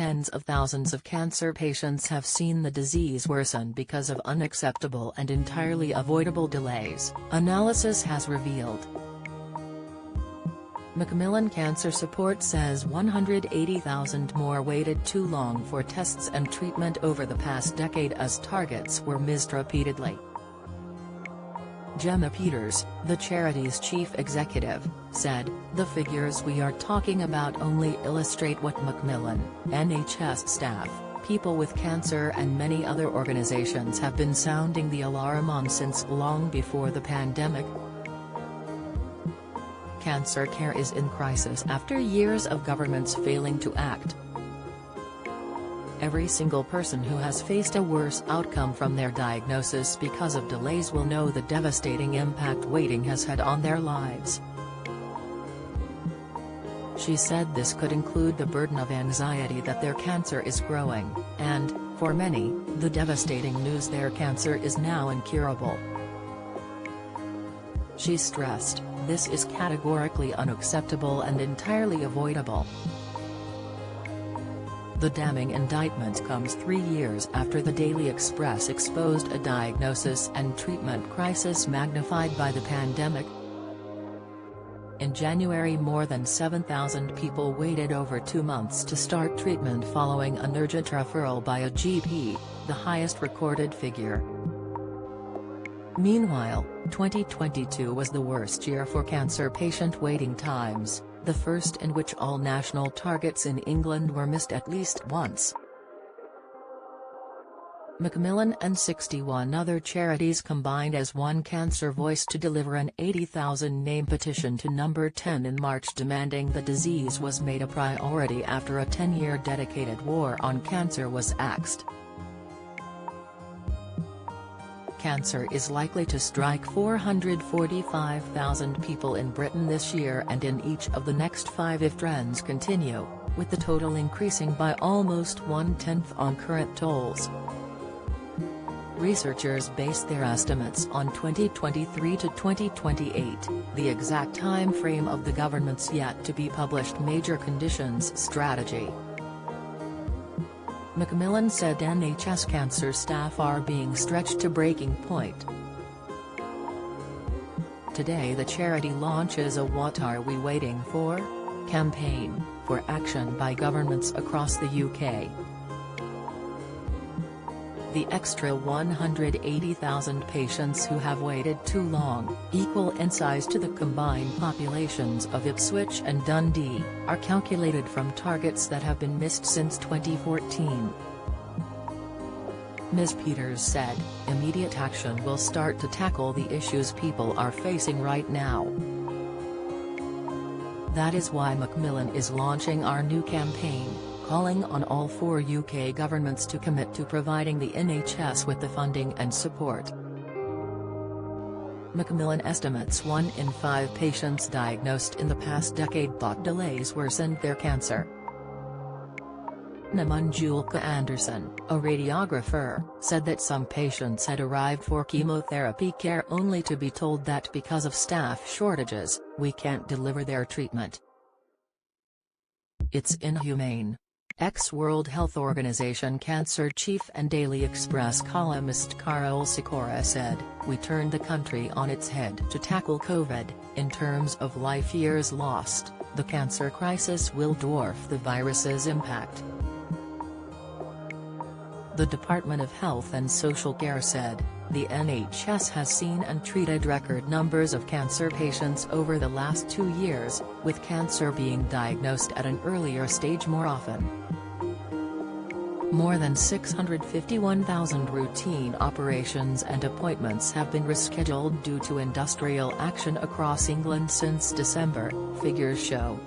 tens of thousands of cancer patients have seen the disease worsen because of unacceptable and entirely avoidable delays, analysis has revealed. Macmillan Cancer Support says 180,000 more waited too long for tests and treatment over the past decade as targets were missed repeatedly. Gemma Peters, the charity's chief executive, said, "The figures we are talking about only illustrate what Macmillan, NHS staff, people with cancer and many other organizations have been sounding the alarm on since long before the pandemic." Cancer care is in crisis after years of governments failing to act. Every single person who has faced a worse outcome from their diagnosis because of delays will know the devastating impact waiting has had on their lives. She said this could include the burden of anxiety that their cancer is growing, and, for many, the devastating news their cancer is now incurable. She stressed, "This is categorically unacceptable and entirely avoidable." The damning indictment comes 3 years after the Daily Express exposed a diagnosis and treatment crisis magnified by the pandemic. In January, more than 7,000 people waited over 2 months to start treatment following an urgent referral by a GP, the highest recorded figure. Meanwhile, 2022 was the worst year for cancer patient waiting times, the first in which all national targets in England were missed at least once. Macmillan and 61 other charities combined as one Cancer Voice to deliver an 80,000-name petition to Number 10 in March demanding the disease was made a priority after a 10-year dedicated war on cancer was axed. Cancer is likely to strike 445,000 people in Britain this year and in each of the next 5 if trends continue, with the total increasing by almost 1/10 on current tolls. Researchers base their estimates on 2023 to 2028, the exact time frame of the government's yet-to-be-published major conditions strategy. Macmillan said NHS cancer staff are being stretched to breaking point. Today the charity launches a "What Are We Waiting For?" campaign, for action by governments across the UK. The extra 180,000 patients who have waited too long, equal in size to the combined populations of Ipswich and Dundee, are calculated from targets that have been missed since 2014. Ms. Peters said, "Immediate action will start to tackle the issues people are facing right now. That is why Macmillan is launching our new campaign, calling on all 4 UK governments to commit to providing the NHS with the funding and support." Macmillan estimates 1 in 5 patients diagnosed in the past decade thought delays worsened their cancer. Namanjulka Anderson, a radiographer, said that some patients had arrived for chemotherapy care only to be told that because of staff shortages, we can't deliver their treatment. "It's inhumane." Ex-World Health Organization cancer chief and Daily Express columnist Carol Sikora said, "We turned the country on its head to tackle COVID. In terms of life years lost, the cancer crisis will dwarf the virus's impact." The Department of Health and Social Care said, "The NHS has seen and treated record numbers of cancer patients over the last 2 years, with cancer being diagnosed at an earlier stage more often." More than 651,000 routine operations and appointments have been rescheduled due to industrial action across England since December, figures show.